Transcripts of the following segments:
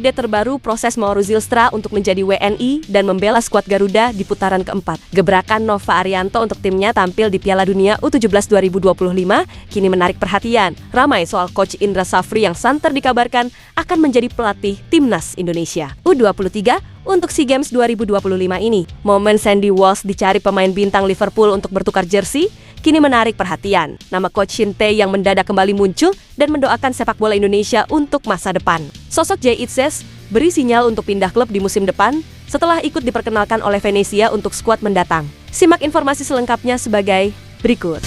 Update terbaru proses Mauro Zylstra untuk menjadi WNI dan membela skuad Garuda di putaran keempat. Gebrakan Nova Arianto untuk timnya tampil di Piala Dunia U17 2025 kini menarik perhatian. Ramai soal Coach Indra Safri yang santer dikabarkan akan menjadi pelatih Timnas Indonesia U23 untuk SEA Games 2025 ini. Momen Sandy Walsh dicari pemain bintang Liverpool untuk bertukar jersey kini menarik perhatian. Nama Coach Shin Tae yang mendadak kembali muncul dan mendoakan sepak bola Indonesia untuk masa depan. Sosok Jay Itzes beri sinyal untuk pindah klub di musim depan setelah ikut diperkenalkan oleh Venezia untuk skuad mendatang. Simak informasi selengkapnya sebagai berikut.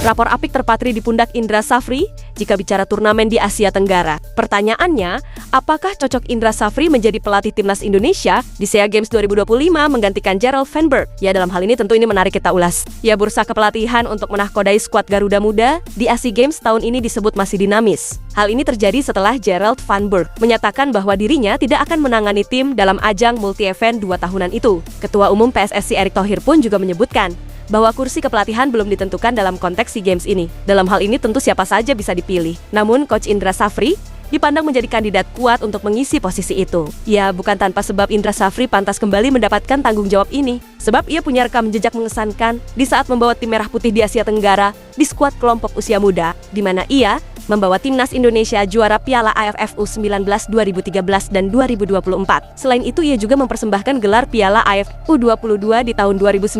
Rapor apik terpatri di pundak Indra Safri jika bicara turnamen di Asia Tenggara. Pertanyaannya, apakah cocok Indra Safri menjadi pelatih Timnas Indonesia di SEA Games 2025 menggantikan Gerald Van Berg? Ya, dalam hal ini tentu ini menarik kita ulas. Ya, bursa kepelatihan untuk menahkodai skuad Garuda Muda di Asia Games tahun ini disebut masih dinamis. Hal ini terjadi setelah Gerald Van Berg menyatakan bahwa dirinya tidak akan menangani tim dalam ajang multi-event 2 tahunan itu. Ketua Umum PSSI Erick Thohir pun juga menyebutkan bahwa kursi kepelatihan belum ditentukan dalam konteks SEA Games ini. Dalam hal ini tentu siapa saja bisa dipilih. Namun Coach Indra Safri dipandang menjadi kandidat kuat untuk mengisi posisi itu. Ya, bukan tanpa sebab Indra Safri pantas kembali mendapatkan tanggung jawab ini. Sebab ia punya rekam jejak mengesankan di saat membawa tim Merah Putih di Asia Tenggara di skuad kelompok usia muda, di mana ia membawa Timnas Indonesia juara Piala AFF U19 2013 dan 2024. Selain itu, ia juga mempersembahkan gelar Piala AFF U22 di tahun 2019,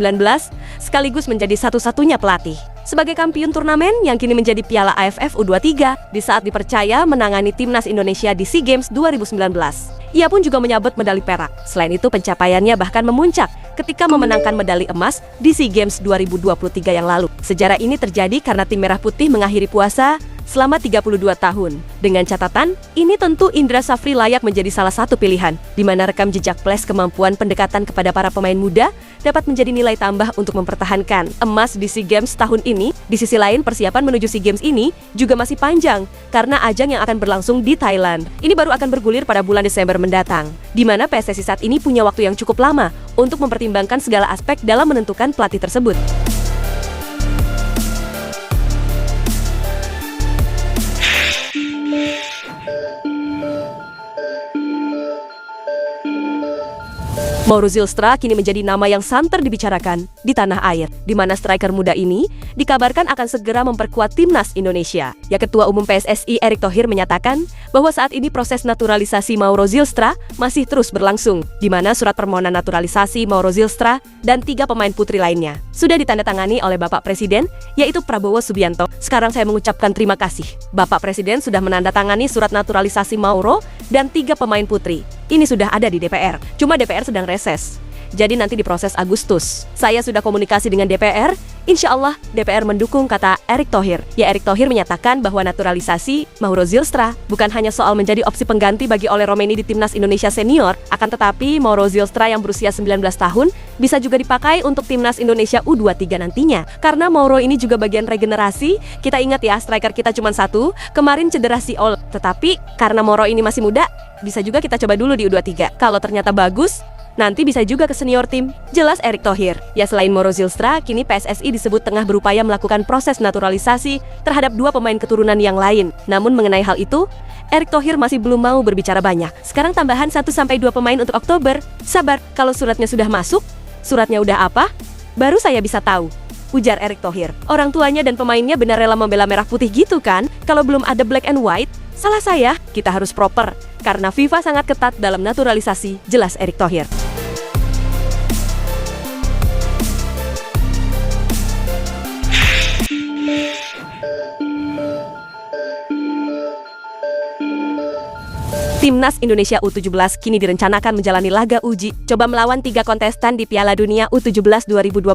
sekaligus menjadi satu-satunya pelatih sebagai kampiun turnamen yang kini menjadi Piala AFF U23 di saat dipercaya menangani Timnas Indonesia di SEA Games 2019. Ia pun juga menyabet medali perak. Selain itu, pencapaiannya bahkan memuncak ketika memenangkan medali emas di SEA Games 2023 yang lalu. Sejarah ini terjadi karena tim Merah Putih mengakhiri puasa selama 32 tahun. Dengan catatan, ini tentu Indra Safri layak menjadi salah satu pilihan, di mana rekam jejak plus kemampuan pendekatan kepada para pemain muda dapat menjadi nilai tambah untuk mempertahankan emas di SEA Games tahun ini. Di sisi lain, persiapan menuju SEA Games ini juga masih panjang, karena ajang yang akan berlangsung di Thailand ini baru akan bergulir pada bulan Desember mendatang, di mana PSSI saat ini punya waktu yang cukup lama untuk mempertimbangkan segala aspek dalam menentukan pelatih tersebut. Mauro Zylstra kini menjadi nama yang santer dibicarakan di tanah air, di mana striker muda ini dikabarkan akan segera memperkuat Timnas Indonesia. Ya, Ketua Umum PSSI Erick Thohir menyatakan bahwa saat ini proses naturalisasi Mauro Zylstra masih terus berlangsung, di mana surat permohonan naturalisasi Mauro Zylstra dan 3 pemain putri lainnya sudah ditandatangani oleh Bapak Presiden, yaitu Prabowo Subianto. Sekarang saya mengucapkan terima kasih. Bapak Presiden sudah menandatangani surat naturalisasi Mauro dan 3 pemain putri. Ini sudah ada di DPR, cuma DPR sedang reses. Jadi nanti diproses Agustus. Saya sudah komunikasi dengan DPR, insya Allah DPR mendukung, kata Erick Thohir. Ya, Erick Thohir menyatakan bahwa naturalisasi Mauro Zylstra bukan hanya soal menjadi opsi pengganti bagi Ole Romeni di Timnas Indonesia Senior, akan tetapi Mauro Zylstra yang berusia 19 tahun bisa juga dipakai untuk Timnas Indonesia U23 nantinya. Karena Mauro ini juga bagian regenerasi. Kita ingat ya, striker kita cuma satu, kemarin cedera si Ol. Tetapi karena Mauro ini masih muda, bisa juga kita coba dulu di U23. Kalau ternyata bagus, nanti bisa juga ke senior tim, jelas Erick Thohir. Ya, selain Mauro Zylstra, kini PSSI disebut tengah berupaya melakukan proses naturalisasi terhadap 2 pemain keturunan yang lain. Namun mengenai hal itu, Erick Thohir masih belum mau berbicara banyak. Sekarang tambahan 1-2 pemain untuk Oktober. Sabar, kalau suratnya sudah masuk, suratnya udah apa, baru saya bisa tahu, ujar Erick Thohir. Orang tuanya dan pemainnya benar rela membela merah putih gitu kan? Kalau belum ada black and white, salah saya, kita harus proper. Karena FIFA sangat ketat dalam naturalisasi, jelas Erick Thohir. Timnas Indonesia U17 kini direncanakan menjalani laga uji coba melawan 3 kontestan di Piala Dunia U17 2025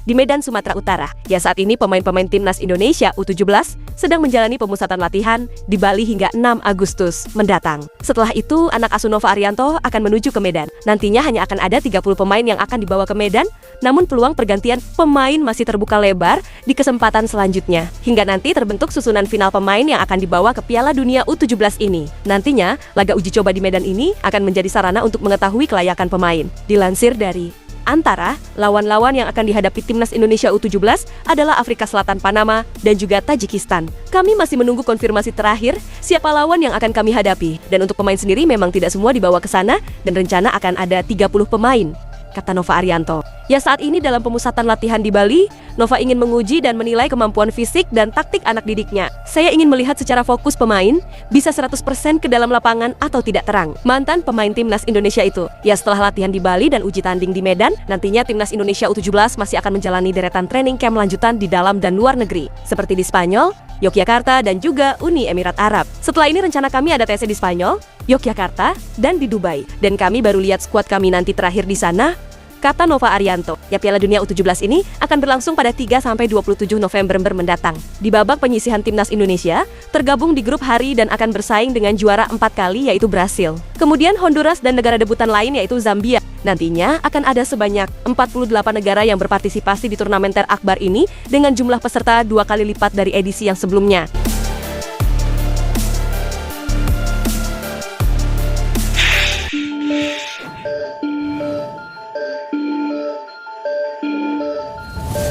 di Medan, Sumatera Utara. Ya, saat ini pemain-pemain Timnas Indonesia U17 sedang menjalani pemusatan latihan di Bali hingga 6 Agustus mendatang. Setelah itu, anak asuh Nova Arianto akan menuju ke Medan. Nantinya hanya akan ada 30 pemain yang akan dibawa ke Medan, namun peluang pergantian pemain masih terbuka lebar di kesempatan selanjutnya. Hingga nanti terbentuk susunan final pemain yang akan dibawa ke Piala Dunia U17 ini. Nantinya, laga uji coba di Medan ini akan menjadi sarana untuk mengetahui kelayakan pemain. Dilansir dari Antara, lawan-lawan yang akan dihadapi Timnas Indonesia U17 adalah Afrika Selatan, Panama, dan juga Tajikistan. Kami masih menunggu konfirmasi terakhir siapa lawan yang akan kami hadapi. Dan untuk pemain sendiri memang tidak semua dibawa ke sana dan rencana akan ada 30 pemain, kata Nova Arianto. Ya, saat ini dalam pemusatan latihan di Bali, Nova ingin menguji dan menilai kemampuan fisik dan taktik anak didiknya. Saya ingin melihat secara fokus pemain bisa 100% ke dalam lapangan atau tidak terang. Mantan pemain Timnas Indonesia itu. Ya, setelah latihan di Bali dan uji tanding di Medan, nantinya Timnas Indonesia U17 masih akan menjalani deretan training camp lanjutan di dalam dan luar negeri, seperti di Spanyol, Yogyakarta, dan juga Uni Emirat Arab. Setelah ini rencana kami ada TC di Spanyol, Yogyakarta, dan di Dubai. Dan kami baru lihat skuad kami nanti terakhir di sana, kata Nova Arianto. Ya, Piala Dunia U17 ini akan berlangsung pada 3-27 November mendatang. Di babak penyisihan Timnas Indonesia, tergabung di grup hari dan akan bersaing dengan juara 4 kali yaitu Brasil. Kemudian Honduras dan negara debutan lain yaitu Zambia. Nantinya akan ada sebanyak 48 negara yang berpartisipasi di turnamen terakbar ini dengan jumlah peserta 2 kali lipat dari edisi yang sebelumnya.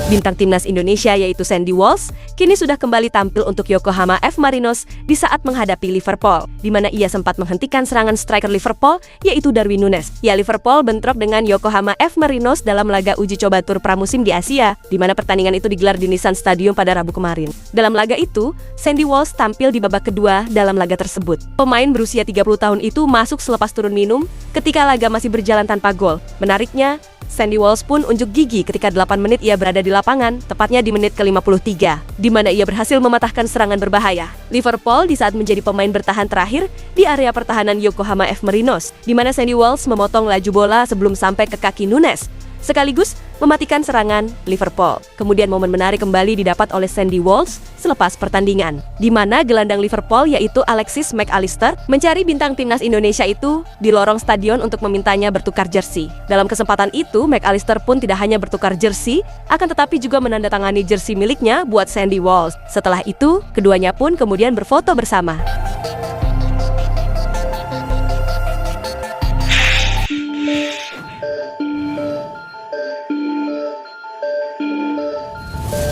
Bintang Timnas Indonesia yaitu Sandy Walsh kini sudah kembali tampil untuk Yokohama F. Marinos di saat menghadapi Liverpool, di mana ia sempat menghentikan serangan striker Liverpool yaitu Darwin Núñez. Ya, Liverpool bentrok dengan Yokohama F. Marinos dalam laga uji coba tur pramusim di Asia, di mana pertandingan itu digelar di Nissan Stadium pada Rabu kemarin. Dalam laga itu, Sandy Walsh tampil di babak kedua dalam laga tersebut. Pemain berusia 30 tahun itu masuk selepas turun minum ketika laga masih berjalan tanpa gol. Menariknya, Sandy Walsh pun unjuk gigi ketika 8 menit ia berada di lapangan, tepatnya di menit ke-53, di mana ia berhasil mematahkan serangan berbahaya Liverpool di saat menjadi pemain bertahan terakhir di area pertahanan Yokohama F. Marinos, di mana Sandy Walsh memotong laju bola sebelum sampai ke kaki Núñez, sekaligus mematikan serangan Liverpool. Kemudian momen menarik kembali didapat oleh Sandy Walsh selepas pertandingan, di mana gelandang Liverpool yaitu Alexis Mac Allister mencari bintang Timnas Indonesia itu di lorong stadion untuk memintanya bertukar jersey. Dalam kesempatan itu, Mac Allister pun tidak hanya bertukar jersey, akan tetapi juga menandatangani jersey miliknya buat Sandy Walsh. Setelah itu, keduanya pun kemudian berfoto bersama.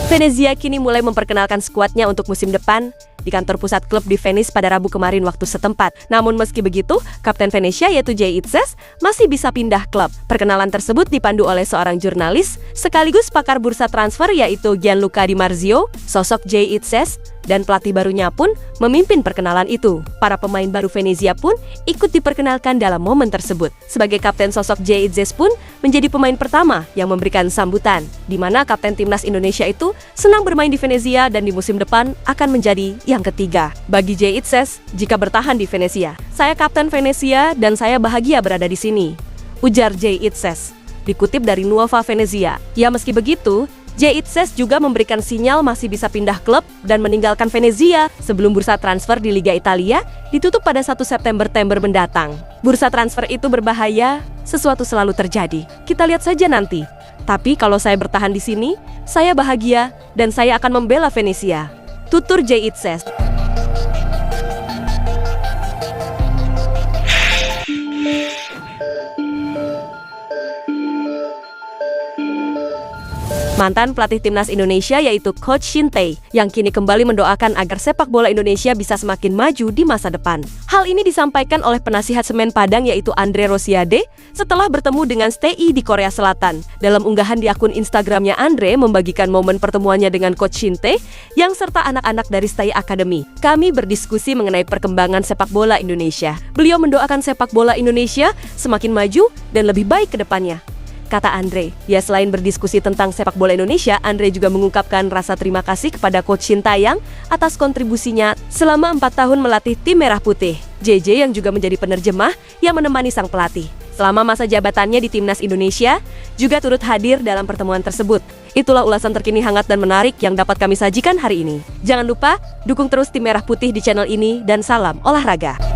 Venezia kini mulai memperkenalkan skuadnya untuk musim depan di kantor pusat klub di Venice pada Rabu kemarin waktu setempat. Namun meski begitu, Kapten Venezia yaitu Jay Itzes masih bisa pindah klub. Perkenalan tersebut dipandu oleh seorang jurnalis sekaligus pakar bursa transfer yaitu Gianluca Di Marzio. Sosok Jay Itzes dan pelatih barunya pun memimpin perkenalan itu. Para pemain baru Venezia pun ikut diperkenalkan dalam momen tersebut. Sebagai kapten, sosok Jay Itzes pun menjadi pemain pertama yang memberikan sambutan, di mana kapten Timnas Indonesia itu senang bermain di Venezia dan di musim depan akan menjadi yang ketiga bagi Jay Itzes jika bertahan di Venezia. Saya kapten Venezia dan saya bahagia berada di sini, ujar Jay Itzes. Dikutip dari Nuova Venezia. Ya, meski begitu, Jay Itzes juga memberikan sinyal masih bisa pindah klub dan meninggalkan Venezia sebelum bursa transfer di Liga Italia ditutup pada 1 September mendatang. Bursa transfer itu berbahaya, sesuatu selalu terjadi. Kita lihat saja nanti. Tapi kalau saya bertahan di sini, saya bahagia dan saya akan membela Venezia, tutur Jay Itzes. Mantan pelatih Timnas Indonesia yaitu Coach Shin Tae yang kini kembali mendoakan agar sepak bola Indonesia bisa semakin maju di masa depan. Hal ini disampaikan oleh penasihat Semen Padang yaitu Andre Rosiade setelah bertemu dengan STI di Korea Selatan. Dalam unggahan di akun Instagramnya, Andre membagikan momen pertemuannya dengan Coach Shin Tae yang serta anak-anak dari STI Academy. Kami berdiskusi mengenai perkembangan sepak bola Indonesia. Beliau mendoakan sepak bola Indonesia semakin maju dan lebih baik ke depannya, kata Andre. Ya, selain berdiskusi tentang sepak bola Indonesia, Andre juga mengungkapkan rasa terima kasih kepada Coach Shin Tae atas kontribusinya selama 4 tahun melatih tim Merah Putih. JJ yang juga menjadi penerjemah yang menemani sang pelatih. Selama masa jabatannya di Timnas Indonesia, juga turut hadir dalam pertemuan tersebut. Itulah ulasan terkini hangat dan menarik yang dapat kami sajikan hari ini. Jangan lupa, dukung terus tim Merah Putih di channel ini dan salam olahraga.